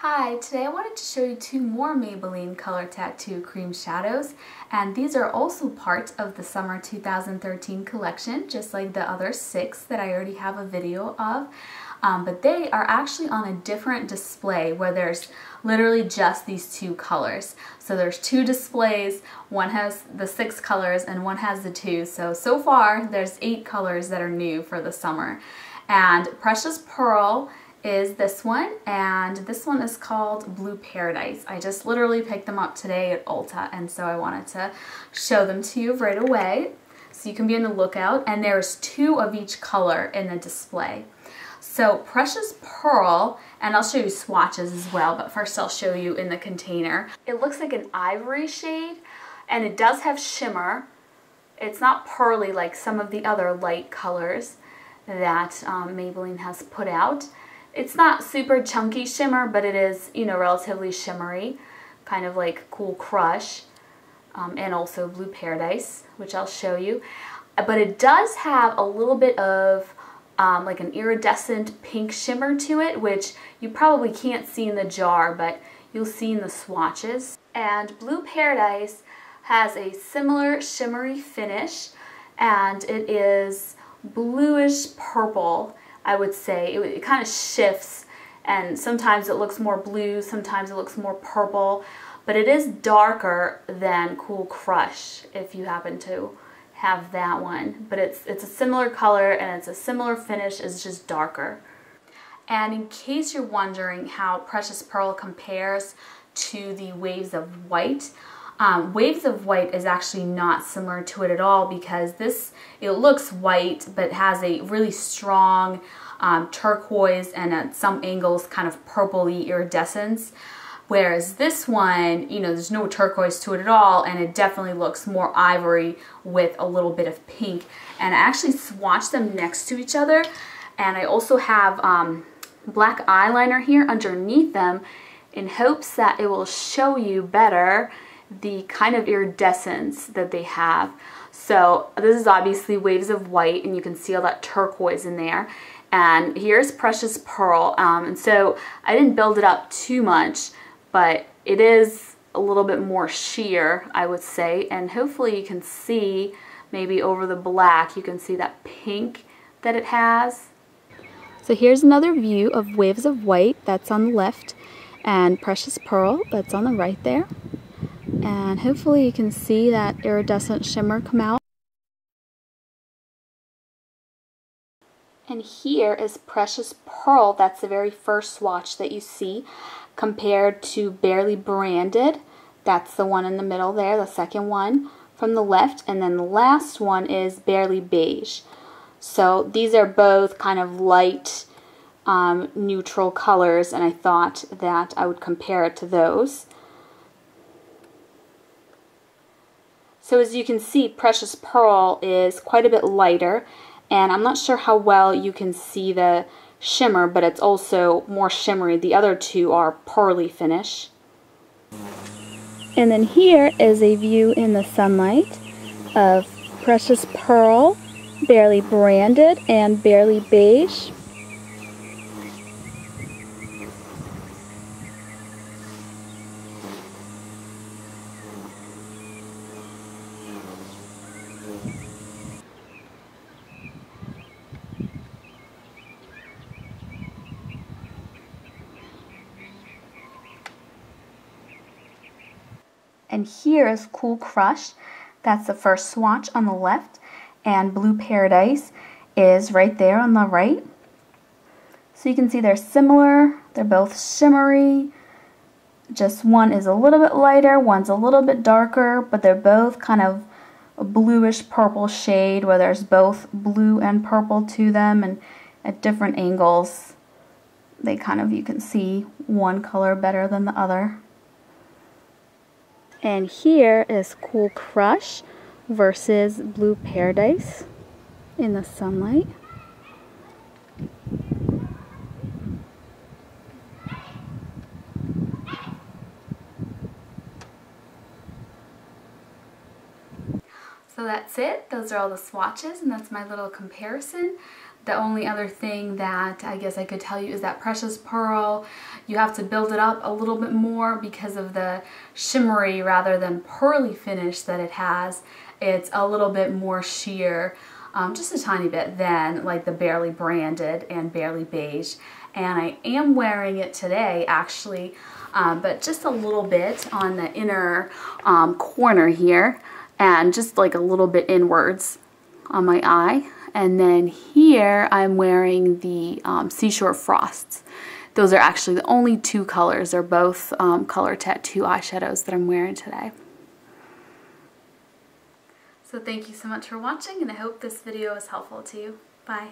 Hi, today I wanted to show you two more Maybelline Color Tattoo Cream Shadows, and these are also part of the Summer 2013 collection, just like the other 6 that I already have a video of. But they are actually on a different display where there's literally just these 2 colors. So there's 2 displays, one has the 6 colors and one has the 2. So far there's 8 colors that are new for the summer. And Precious Pearl is this one, and this one is called Blue Paradise. I just literally picked them up today at Ulta, and so I wanted to show them to you right away so you can be on the lookout. And there's 2 of each color in the display. So Precious Pearl, and I'll show you swatches as well, but first I'll show you in the container. It looks like an ivory shade, and it does have shimmer. It's not pearly like some of the other light colors that Maybelline has put out. It's not super chunky shimmer, but it is, you know, relatively shimmery, kind of like Cool Crush, and also Blue Paradise, which I'll show you. But it does have a little bit of like an iridescent pink shimmer to it, which you probably can't see in the jar, but you'll see in the swatches. And Blue Paradise has a similar shimmery finish, and it is bluish purple, I would say. It kind of shifts, and sometimes it looks more blue, sometimes it looks more purple, but it is darker than Cool Crush if you happen to have that one. But it's a similar color and it's a similar finish, it's just darker. And in case you're wondering how Precious Pearl compares to the Waves of White, Waves of White is actually not similar to it at all, because it looks white but has a really strong turquoise and at some angles kind of purpley iridescence. Whereas this one, you know, there's no turquoise to it at all, and it definitely looks more ivory with a little bit of pink. And I actually swatched them next to each other, and I also have black eyeliner here underneath them in hopes that it will show you better the kind of iridescence that they have. So this is obviously Waves of White, and you can see all that turquoise in there. And here's Precious Pearl. And so I didn't build it up too much, but it is a little bit more sheer, I would say. And hopefully you can see, maybe over the black, you can see that pink that it has. So here's another view of Waves of White, that's on the left, and Precious Pearl, that's on the right there. And hopefully you can see that iridescent shimmer come out. And here is Precious Pearl, that's the very first swatch that you see, compared to Barely Branded. That's the one in the middle there, the second one from the left, and then the last one is Barely Beige. So these are both kind of light, neutral colors, and I thought that I would compare it to those. So as you can see, Precious Pearl is quite a bit lighter, and I'm not sure how well you can see the shimmer, but it's also more shimmery. The other 2 are pearly finish. And then here is a view in the sunlight of Precious Pearl, Barely Branded, and Barely Beige. And here is Cool Crush, that's the first swatch on the left, and Blue Paradise is right there on the right. So you can see they're similar, they're both shimmery, just one is a little bit lighter, one's a little bit darker, but they're both kind of a bluish purple shade where there's both blue and purple to them, and at different angles they kind of, you can see one color better than the other. And here is Cool Crush versus Blue Paradise in the sunlight. So that's it. Those are all the swatches, and that's my little comparison. The only other thing that I guess I could tell you is that Precious Pearl, you have to build it up a little bit more because of the shimmery rather than pearly finish that it has. It's a little bit more sheer, just a tiny bit, than like the Barely Branded and Barely Beige. And I am wearing it today actually, but just a little bit on the inner corner here, and just like a little bit inwards on my eye. And then here I'm wearing the Seashore Frosts. Those are actually the only two colors. They're both Color Tattoo eyeshadows that I'm wearing today. So thank you so much for watching, and I hope this video was helpful to you. Bye.